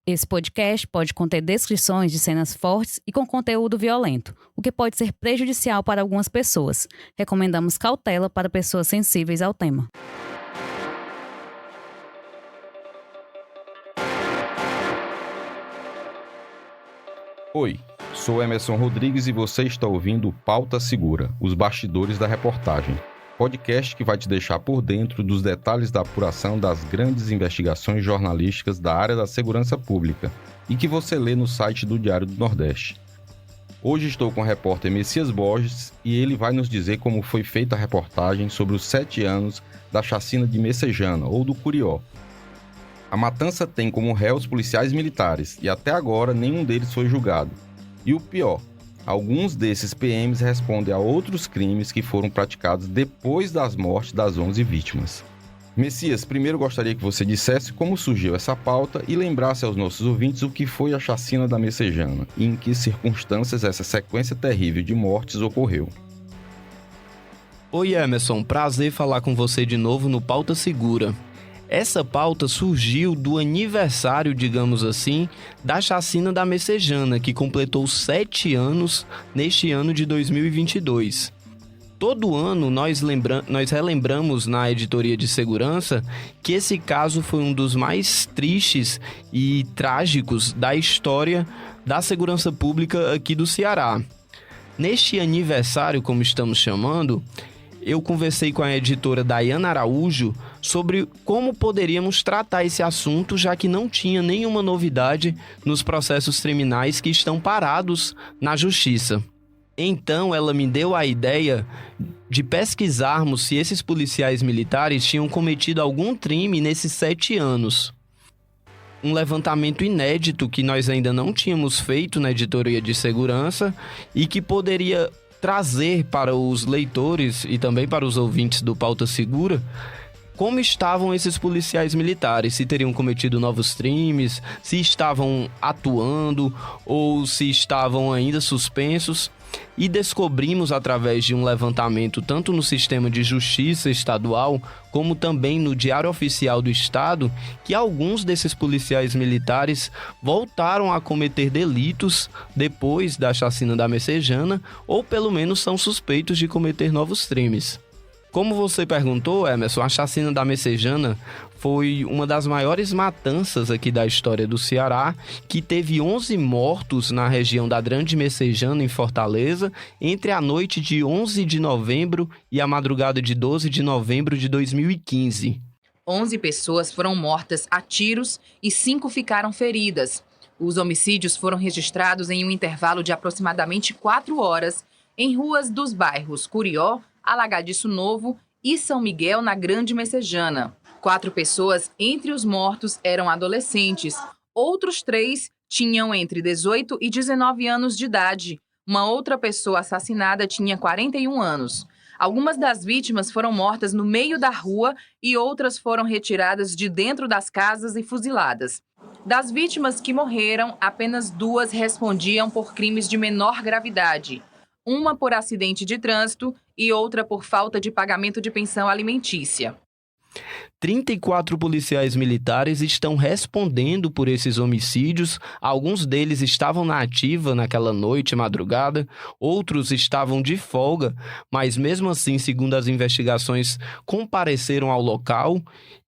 Esse podcast pode conter descrições de cenas fortes e com conteúdo violento, o que pode ser prejudicial para algumas pessoas. Recomendamos cautela para pessoas sensíveis ao tema. Oi, sou Emerson Rodrigues e você está ouvindo o Pauta Segura, os bastidores da reportagem. Podcast que vai te deixar por dentro dos detalhes da apuração das grandes investigações jornalísticas da área da segurança pública e que você lê no site do Diário do Nordeste. Hoje estou com o repórter Messias Borges e ele vai nos dizer como foi feita a reportagem sobre os 7 anos da chacina de Messejana, ou do Curió. A matança tem como réus policiais militares e até agora nenhum deles foi julgado. E o pior, alguns desses PMs respondem a outros crimes que foram praticados depois das mortes das 11 vítimas. Messias, primeiro gostaria que você dissesse como surgiu essa pauta e lembrasse aos nossos ouvintes o que foi a chacina da Messejana e em que circunstâncias essa sequência terrível de mortes ocorreu. Oi Emerson, prazer falar com você de novo no Pauta Segura. Essa pauta surgiu do aniversário, digamos assim, da chacina da Messejana, que completou 7 anos neste ano de 2022. Todo ano nós relembramos na editoria de segurança que esse caso foi um dos mais tristes e trágicos da história da segurança pública aqui do Ceará. Neste aniversário, como estamos chamando, eu conversei com a editora Dayana Araújo sobre como poderíamos tratar esse assunto, já que não tinha nenhuma novidade nos processos criminais que estão parados na justiça. Então, ela me deu a ideia de pesquisarmos se esses policiais militares tinham cometido algum crime nesses 7 anos. Um levantamento inédito que nós ainda não tínhamos feito na editoria de segurança e que poderia trazer para os leitores e também para os ouvintes do Pauta Segura como estavam esses policiais militares, se teriam cometido novos crimes, se estavam atuando ou se estavam ainda suspensos. E descobrimos através de um levantamento tanto no sistema de justiça estadual como também no Diário Oficial do Estado que alguns desses policiais militares voltaram a cometer delitos depois da chacina da Messejana ou pelo menos são suspeitos de cometer novos crimes. Como você perguntou, Emerson, a chacina da Messejana foi uma das maiores matanças aqui da história do Ceará, que teve 11 mortos na região da Grande Messejana, em Fortaleza, entre a noite de 11 de novembro e a madrugada de 12 de novembro de 2015. 11 pessoas foram mortas a tiros e 5 ficaram feridas. Os homicídios foram registrados em um intervalo de aproximadamente 4 horas em ruas dos bairros Curió, Alagadiço Novo e São Miguel, na Grande Messejana. 4 pessoas entre os mortos eram adolescentes. Outros 3 tinham entre 18 e 19 anos de idade. Uma outra pessoa assassinada tinha 41 anos. Algumas das vítimas foram mortas no meio da rua e outras foram retiradas de dentro das casas e fuziladas. Das vítimas que morreram, apenas 2 respondiam por crimes de menor gravidade. Uma por acidente de trânsito e outra por falta de pagamento de pensão alimentícia. 34 policiais militares estão respondendo por esses homicídios. Alguns deles estavam na ativa naquela noite, madrugada. Outros estavam de folga, mas mesmo assim, segundo as investigações, compareceram ao local.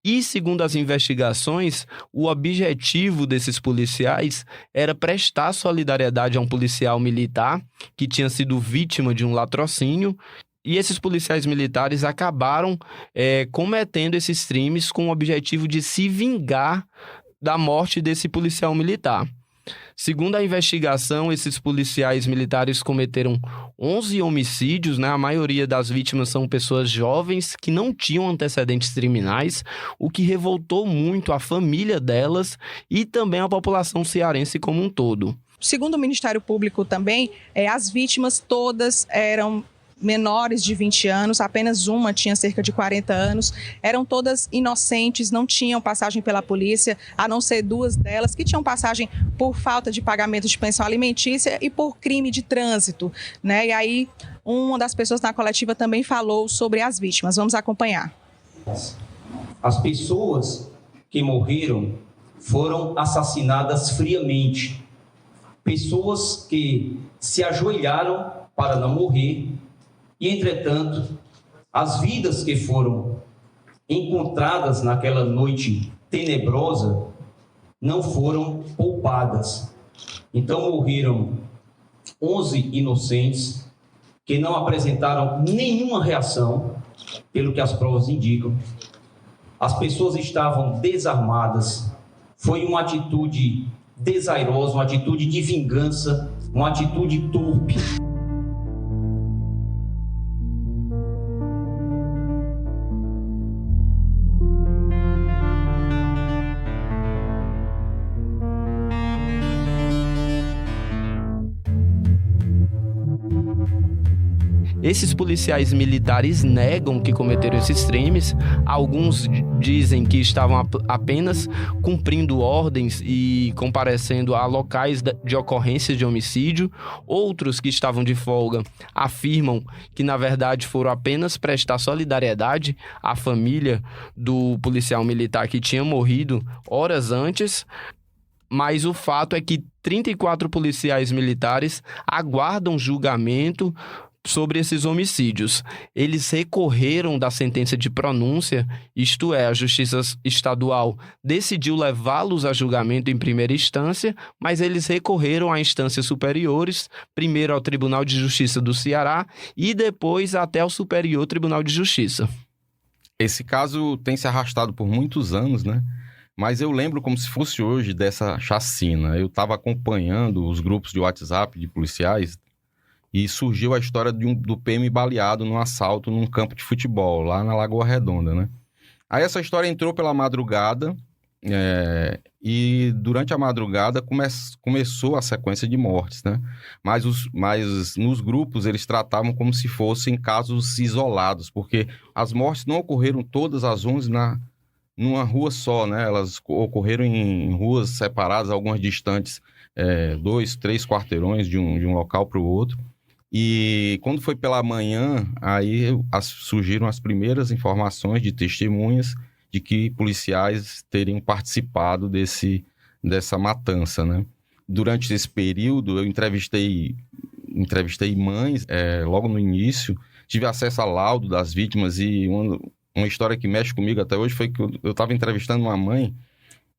E, segundo as investigações, o objetivo desses policiais era prestar solidariedade a um policial militar que tinha sido vítima de um latrocínio. E esses policiais militares acabaram cometendo esses crimes com o objetivo de se vingar da morte desse policial militar. Segundo a investigação, esses policiais militares cometeram 11 homicídios, né? A maioria das vítimas são pessoas jovens que não tinham antecedentes criminais, o que revoltou muito a família delas e também a população cearense como um todo. Segundo o Ministério Público também, as vítimas todas eram menores de 20 anos, apenas uma tinha cerca de 40 anos, eram todas inocentes, não tinham passagem pela polícia, a não ser 2 delas que tinham passagem por falta de pagamento de pensão alimentícia e por crime de trânsito, né? E aí, uma das pessoas na coletiva também falou sobre as vítimas. Vamos acompanhar. As pessoas que morreram foram assassinadas friamente. Pessoas que se ajoelharam para não morrer e, entretanto, as vidas que foram encontradas naquela noite tenebrosa não foram poupadas. Então morreram 11 inocentes que não apresentaram nenhuma reação, pelo que as provas indicam. As pessoas estavam desarmadas. Foi uma atitude desairosa, uma atitude de vingança, uma atitude torpe. Esses policiais militares negam que cometeram esses crimes. Alguns dizem que estavam apenas cumprindo ordens e comparecendo a locais de ocorrência de homicídio. Outros, que estavam de folga, afirmam que, na verdade, foram apenas prestar solidariedade à família do policial militar que tinha morrido horas antes. Mas o fato é que 34 policiais militares aguardam julgamento sobre esses homicídios. Eles recorreram da sentença de pronúncia, isto é, a Justiça Estadual decidiu levá-los a julgamento em primeira instância, mas eles recorreram a instâncias superiores, primeiro ao Tribunal de Justiça do Ceará e depois até ao Superior Tribunal de Justiça. Esse caso tem se arrastado por muitos anos, né? Mas eu lembro como se fosse hoje dessa chacina. Eu estava acompanhando os grupos de WhatsApp de policiais e surgiu a história do PM baleado num assalto num campo de futebol, lá na Lagoa Redonda, né? Aí essa história entrou pela madrugada e durante a madrugada começou a sequência de mortes, né? Mas nos grupos eles tratavam como se fossem casos isolados, porque as mortes não ocorreram todas às 11 numa rua só, né? Elas ocorreram em ruas separadas, algumas distantes, 2, 3 quarteirões de um local para o outro. E quando foi pela manhã, aí surgiram as primeiras informações de testemunhas de que policiais teriam participado dessa matança, né? Durante esse período, eu entrevistei mães, logo no início, tive acesso ao laudo das vítimas e uma história que mexe comigo até hoje foi que eu estava entrevistando uma mãe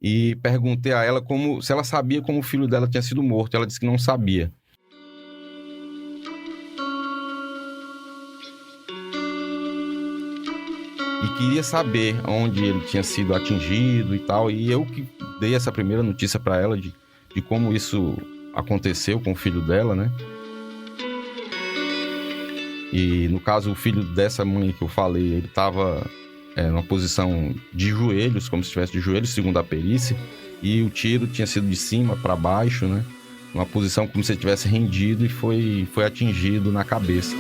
e perguntei a ela se ela sabia como o filho dela tinha sido morto. Ela disse que não sabia. E queria saber onde ele tinha sido atingido e tal. E eu que dei essa primeira notícia para ela de como isso aconteceu com o filho dela, né? E no caso, o filho dessa mãe que eu falei, ele estava numa posição de joelhos, como se estivesse de joelhos, segundo a perícia. E o tiro tinha sido de cima para baixo, né? Uma posição como se ele tivesse rendido e foi atingido na cabeça.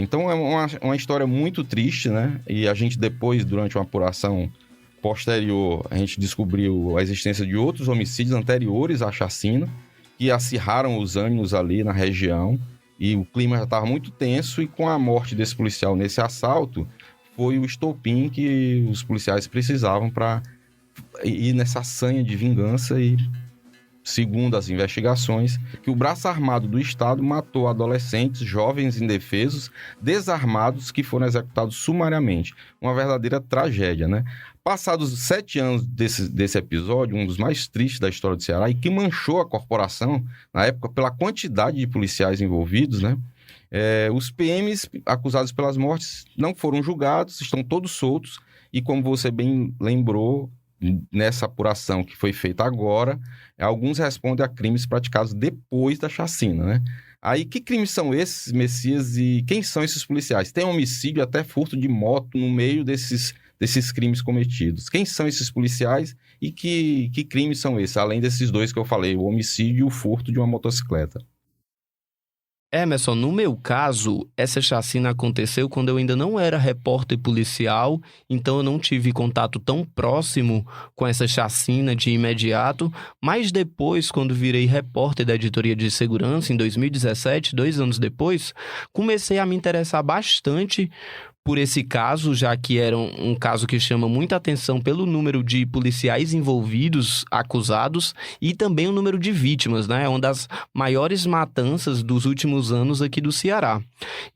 Então é uma história muito triste, né? E a gente depois, durante uma apuração posterior, a gente descobriu a existência de outros homicídios anteriores à chacina, que acirraram os ânimos ali na região, e o clima já estava muito tenso, e com a morte desse policial nesse assalto, foi o estopim que os policiais precisavam para ir nessa sanha de vingança e, segundo as investigações, que o braço armado do Estado matou adolescentes, jovens indefesos, desarmados, que foram executados sumariamente. Uma verdadeira tragédia, né? Passados 7 anos desse episódio, um dos mais tristes da história do Ceará, e que manchou a corporação, na época, pela quantidade de policiais envolvidos, né? Os PMs acusados pelas mortes não foram julgados, estão todos soltos, e como você bem lembrou, nessa apuração que foi feita agora, alguns respondem a crimes praticados depois da chacina, né? Aí, que crimes são esses, Messias, e quem são esses policiais? Tem homicídio, até furto de moto no meio desses crimes cometidos. Quem são esses policiais e que crimes são esses, além desses dois que eu falei, o homicídio e o furto de uma motocicleta? Emerson, no meu caso, essa chacina aconteceu quando eu ainda não era repórter policial, então eu não tive contato tão próximo com essa chacina de imediato, mas depois, quando virei repórter da Editoria de Segurança, em 2017, 2 anos depois, comecei a me interessar bastante por esse caso, já que era um caso que chama muita atenção pelo número de policiais envolvidos, acusados, e também o número de vítimas, né? É uma das maiores matanças dos últimos anos aqui do Ceará.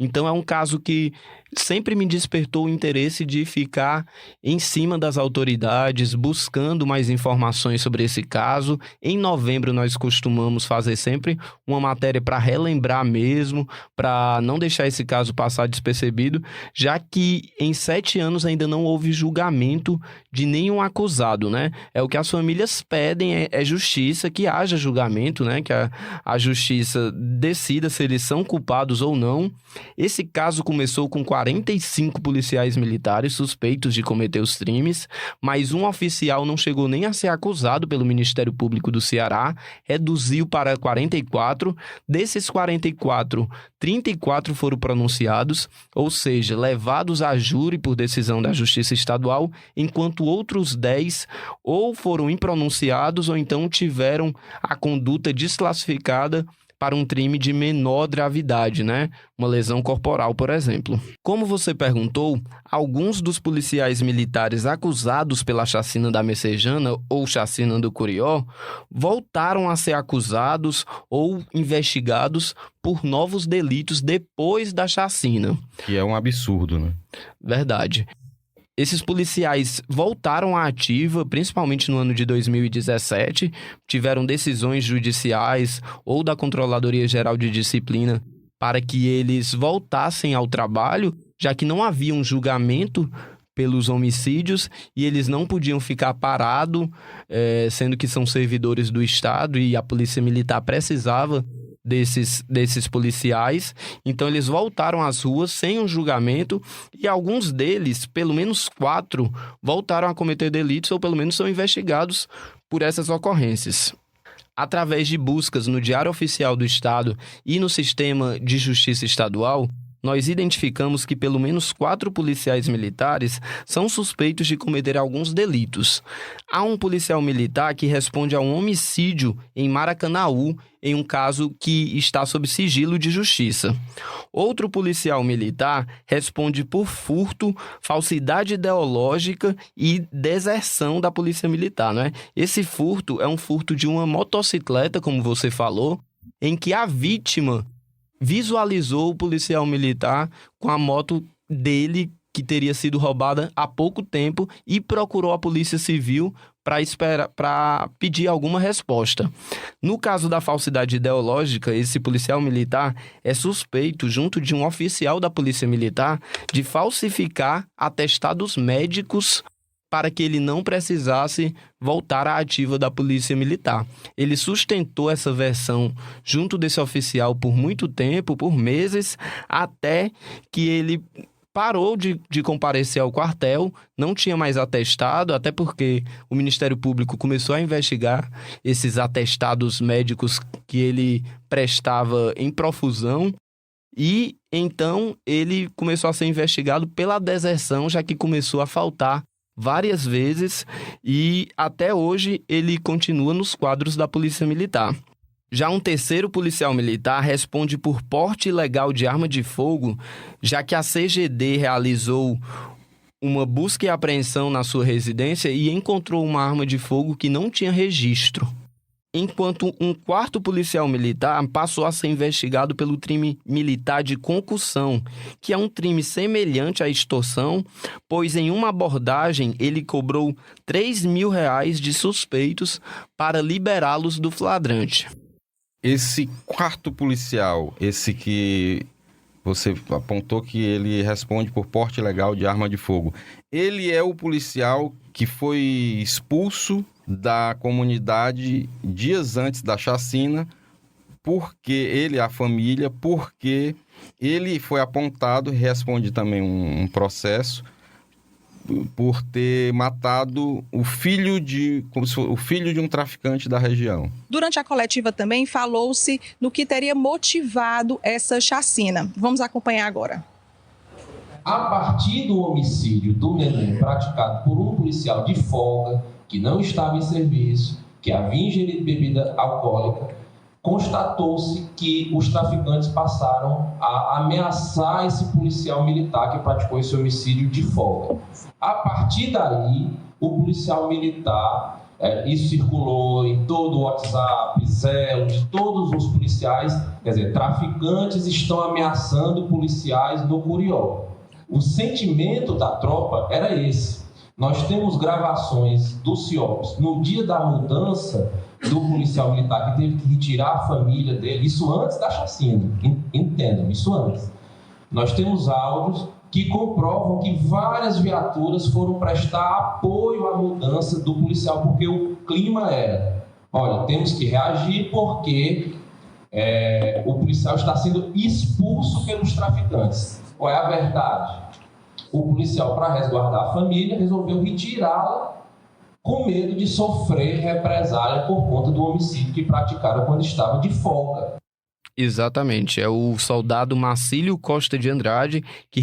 Então, é um caso que sempre me despertou o interesse de ficar em cima das autoridades, buscando mais informações sobre esse caso. Em novembro, nós costumamos fazer sempre uma matéria para relembrar mesmo, para não deixar esse caso passar despercebido, já que em 7 anos ainda não houve julgamento de nenhum acusado, né? É o que as famílias pedem, é justiça, que haja julgamento, né? Que a justiça decida se eles são culpados ou não. Esse caso começou com 45 policiais militares suspeitos de cometer os crimes, mas um oficial não chegou nem a ser acusado pelo Ministério Público do Ceará, reduziu para 44. Desses 44, 34 foram pronunciados, ou seja, levados a júri por decisão da Justiça Estadual, enquanto outros 10 ou foram impronunciados ou então tiveram a conduta desclassificada para um crime de menor gravidade, né? Uma lesão corporal, por exemplo. Como você perguntou, alguns dos policiais militares acusados pela chacina da Messejana ou chacina do Curió voltaram a ser acusados ou investigados por novos delitos depois da chacina. Que é um absurdo, né? Verdade. Esses policiais voltaram à ativa, principalmente no ano de 2017, tiveram decisões judiciais ou da Controladoria Geral de Disciplina para que eles voltassem ao trabalho, já que não havia um julgamento pelos homicídios e eles não podiam ficar parados, sendo que são servidores do Estado e a Polícia Militar precisava desses policiais. Então eles voltaram às ruas sem um julgamento e alguns deles, pelo menos 4, voltaram a cometer delitos ou pelo menos são investigados por essas ocorrências. Através de buscas no Diário Oficial do Estado e no Sistema de Justiça Estadual, nós identificamos que pelo menos 4 policiais militares são suspeitos de cometer alguns delitos. Há um policial militar que responde a um homicídio em Maracanaú, em um caso que está sob sigilo de justiça. Outro policial militar responde por furto, falsidade ideológica e deserção da polícia militar, né? Esse furto é um furto de uma motocicleta, como você falou, em que a vítima visualizou o policial militar com a moto dele, que teria sido roubada há pouco tempo, e procurou a Polícia Civil para pedir alguma resposta. No caso da falsidade ideológica, esse policial militar é suspeito, junto de um oficial da Polícia Militar, de falsificar atestados médicos para que ele não precisasse voltar à ativa da Polícia Militar. Ele sustentou essa versão junto desse oficial por muito tempo, por meses, até que ele parou de comparecer ao quartel, não tinha mais atestado, até porque o Ministério Público começou a investigar esses atestados médicos que ele prestava em profusão, e então ele começou a ser investigado pela deserção, já que começou a faltar várias vezes e até hoje ele continua nos quadros da Polícia Militar. Já um terceiro policial militar responde por porte ilegal de arma de fogo, já que a CGD realizou uma busca e apreensão na sua residência e encontrou uma arma de fogo que não tinha registro. Enquanto um quarto policial militar passou a ser investigado pelo crime militar de concussão, que é um crime semelhante à extorsão, pois em uma abordagem ele cobrou R$3.000 de suspeitos para liberá-los do flagrante. Esse quarto policial, esse que você apontou que ele responde por porte ilegal de arma de fogo, ele é o policial que foi expulso da comunidade dias antes da chacina, porque ele, a família, porque ele foi apontado, responde também um processo por ter matado o filho de um traficante da região. Durante a coletiva também falou-se no que teria motivado essa chacina. Vamos acompanhar agora. A partir do homicídio do neném praticado por um policial de folga, que não estava em serviço, que havia ingerido bebida alcoólica, constatou-se que os traficantes passaram a ameaçar esse policial militar que praticou esse homicídio de folga. A partir daí, o policial militar, isso circulou em todo o WhatsApp, Zelo, de todos os policiais, quer dizer, traficantes estão ameaçando policiais do Curió. O sentimento da tropa era esse. Nós temos gravações do CIOPS no dia da mudança do policial militar que teve que retirar a família dele, isso antes da chacina, entendam, isso antes. Nós temos áudios que comprovam que várias viaturas foram prestar apoio à mudança do policial, porque o clima era, olha, temos que reagir porque o policial está sendo expulso pelos traficantes. Qual é a verdade? O policial, para resguardar a família, resolveu retirá-la com medo de sofrer represália por conta do homicídio que praticaram quando estava de folga. Exatamente, é o soldado Marcílio Costa de Andrade, que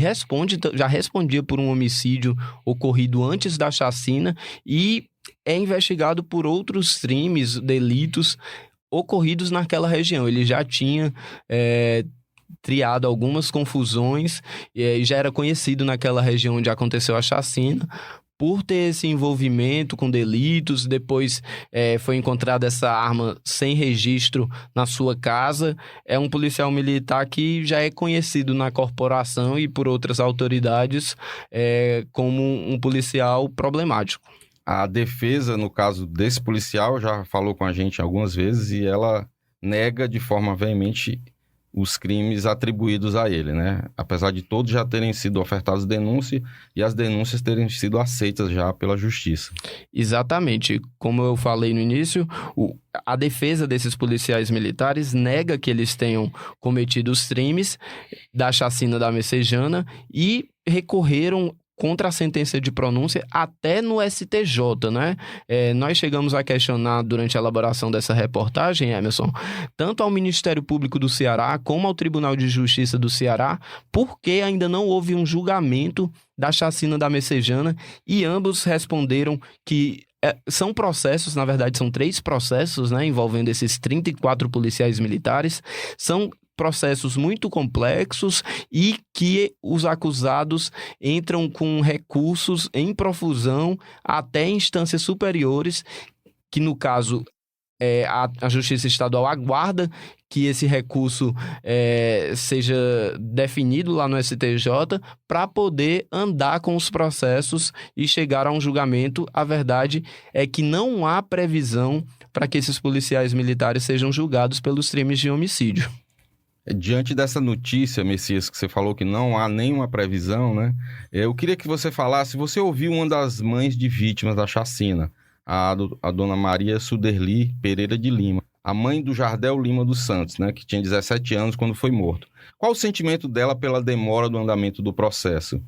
já respondia por um homicídio ocorrido antes da chacina e é investigado por outros crimes, delitos ocorridos naquela região. Ele já tinha triado algumas confusões e já era conhecido naquela região onde aconteceu a chacina por ter esse envolvimento com delitos. Depois foi encontrada essa arma sem registro na sua casa. É um policial militar que já é conhecido na corporação e por outras autoridades como um policial problemático. A defesa, no caso desse policial, já falou com a gente algumas vezes e ela nega de forma veemente os crimes atribuídos a ele, né? Apesar de todos já terem sido ofertados denúncia e as denúncias terem sido aceitas já pela justiça. Exatamente. Como eu falei no início, a defesa desses policiais militares nega que eles tenham cometido os crimes da chacina da Messejana e recorreram contra a sentença de pronúncia até no STJ, né? Nós chegamos a questionar durante a elaboração dessa reportagem, Emerson, tanto ao Ministério Público do Ceará como ao Tribunal de Justiça do Ceará, porque ainda não houve um julgamento da chacina da Messejana e ambos responderam que são processos, na verdade são 3 processos, né, envolvendo esses 34 policiais militares, são processos muito complexos e que os acusados entram com recursos em profusão até instâncias superiores, que no caso a Justiça Estadual aguarda que esse recurso seja definido lá no STJ para poder andar com os processos e chegar a um julgamento. A verdade é que não há previsão para que esses policiais militares sejam julgados pelos crimes de homicídio. Diante dessa notícia, Messias, que você falou que não há nenhuma previsão, né? Eu queria que você falasse, você ouviu uma das mães de vítimas da chacina, a dona Maria Suderli Pereira de Lima, a mãe do Jardel Lima dos Santos, né? Que tinha 17 anos quando foi morto. Qual o sentimento dela pela demora do andamento do processo?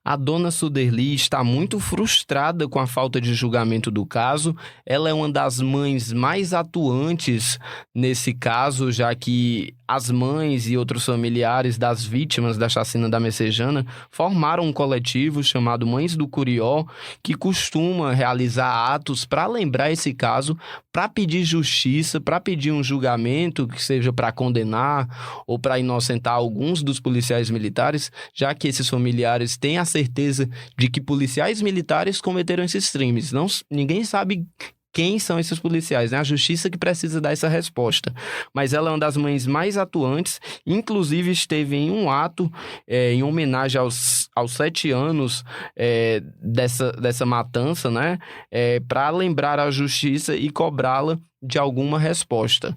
A dona Suderli está muito frustrada com a falta de julgamento do caso. Ela é uma das mães mais atuantes nesse caso, já que as mães e outros familiares das vítimas da chacina da Messejana formaram um coletivo chamado Mães do Curió, que costuma realizar atos para lembrar esse caso, para pedir justiça, para pedir um julgamento, que seja para condenar ou para inocentar alguns dos policiais militares, já que esses familiares têm a certeza de que policiais militares cometeram esses crimes. Ninguém sabe quem são esses policiais, né? A justiça que precisa dar essa resposta. Mas ela é uma das mães mais atuantes, inclusive esteve em um ato em homenagem aos 7 anos dessa matança, né? Para lembrar a justiça e cobrá-la de alguma resposta.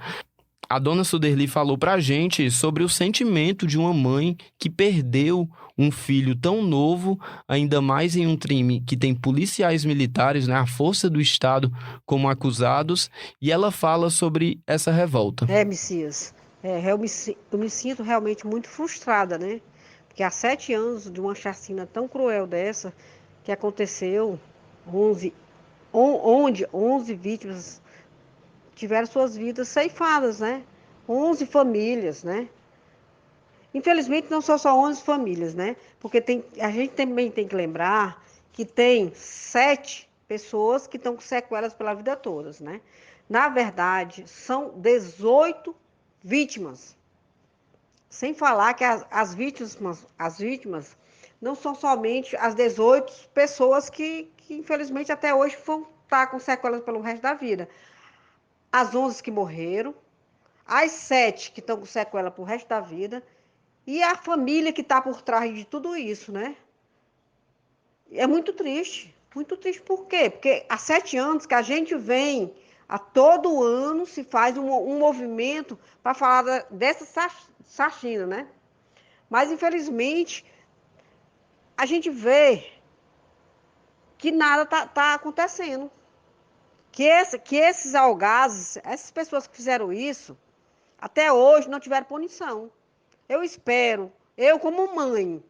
A dona Suderli falou pra gente sobre o sentimento de uma mãe que perdeu um filho tão novo, ainda mais em um crime que tem policiais militares, né, a força do Estado, como acusados, e ela fala sobre essa revolta. Messias, eu me sinto realmente muito frustrada, né? Porque há 7 anos de uma chacina tão cruel dessa, que aconteceu, onde 11 vítimas tiveram suas vidas ceifadas, né? 11 famílias, né? Infelizmente não são só 11 famílias, né? Porque a gente também tem que lembrar que tem 7 pessoas que estão com sequelas pela vida toda, né? Na verdade, são 18 vítimas. Sem falar que as vítimas não são somente as 18 pessoas que infelizmente até hoje vão estar com sequelas pelo resto da vida. As 11 que morreram, as 7 que estão com sequela pro resto da vida e a família que está por trás de tudo isso, né? É muito triste. Muito triste por quê? Porque há 7 anos que a gente vem, a todo ano se faz um movimento para falar dessa chacina, né? Mas, infelizmente, a gente vê que nada tá acontecendo. Que esses algazes, essas pessoas que fizeram isso, até hoje não tiveram punição. Eu espero, eu como mãe,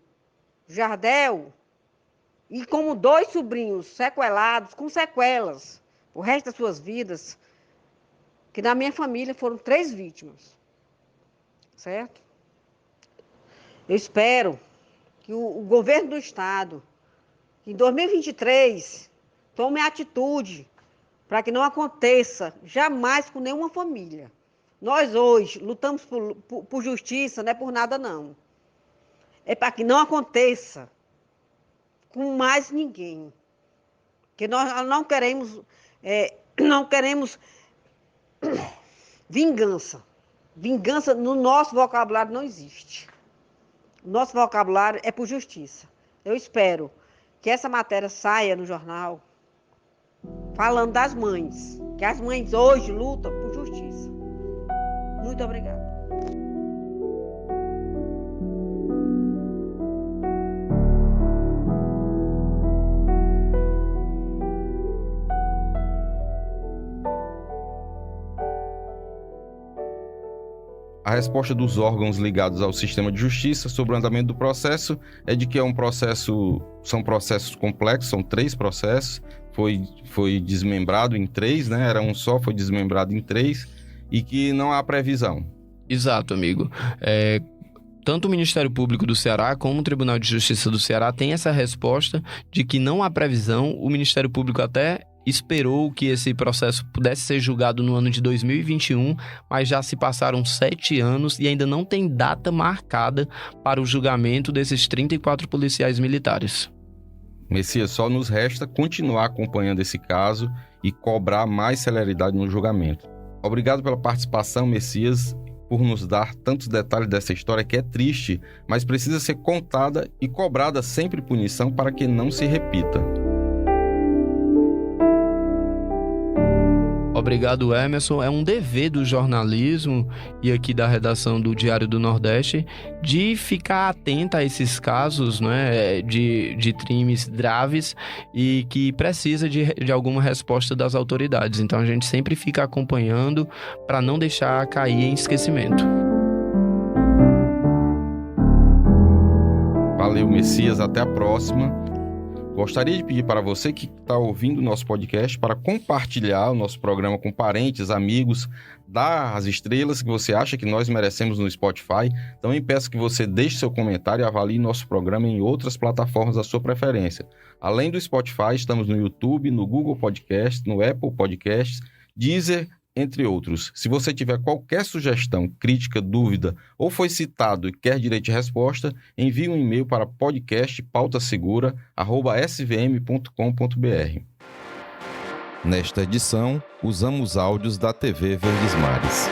Jardel, e como 2 sobrinhos sequelados, com sequelas, o resto das suas vidas, que na minha família foram 3 vítimas, certo? Eu espero que o governo do estado, em 2023, tome atitude para que não aconteça jamais com nenhuma família. Nós hoje lutamos por justiça, não é por nada não. É para que não aconteça com mais ninguém. Porque nós não queremos vingança. Vingança no nosso vocabulário não existe. O nosso vocabulário é por justiça. Eu espero que essa matéria saia no jornal falando das mães, que as mães hoje lutam por justiça. Muito obrigada. A resposta dos órgãos ligados ao sistema de justiça sobre o andamento do processo é de que são processos complexos, são 3 processos, foi desmembrado em 3, né? Era um só, foi desmembrado em 3 e que não há previsão. Exato, amigo. Tanto o Ministério Público do Ceará como o Tribunal de Justiça do Ceará têm essa resposta de que não há previsão. O Ministério Público até esperou que esse processo pudesse ser julgado no ano de 2021, mas já se passaram 7 anos e ainda não tem data marcada para o julgamento desses 34 policiais militares. Messias, só nos resta continuar acompanhando esse caso e cobrar mais celeridade no julgamento. Obrigado pela participação, Messias, por nos dar tantos detalhes dessa história que é triste, mas precisa ser contada e cobrada sempre punição para que não se repita. Obrigado, Emerson. É um dever do jornalismo e aqui da redação do Diário do Nordeste de ficar atenta a esses casos, né, de crimes graves e que precisa de alguma resposta das autoridades. Então a gente sempre fica acompanhando para não deixar cair em esquecimento. Valeu, Messias. Até a próxima. Gostaria de pedir para você que está ouvindo o nosso podcast para compartilhar o nosso programa com parentes, amigos, dar as estrelas que você acha que nós merecemos no Spotify. Também peço que você deixe seu comentário e avalie nosso programa em outras plataformas da sua preferência. Além do Spotify, estamos no YouTube, no Google Podcast, no Apple Podcasts, Deezer, entre outros. Se você tiver qualquer sugestão, crítica, dúvida ou foi citado e quer direito de resposta, envie um e-mail para podcastpautasegura@svm.com.br. Nesta edição, usamos áudios da TV Verdes Mares.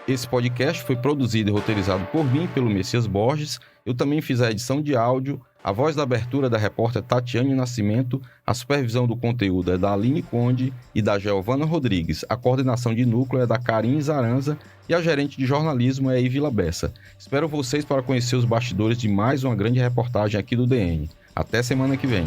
Esse podcast foi produzido e roteirizado por mim, pelo Messias Borges. Eu também fiz a edição de áudio, a voz da abertura da repórter Tatiane Nascimento, a supervisão do conteúdo é da Aline Conde e da Giovana Rodrigues, a coordenação de núcleo é da Karine Zaranza e a gerente de jornalismo é Ivila Bessa. Espero vocês para conhecer os bastidores de mais uma grande reportagem aqui do DN. Até semana que vem.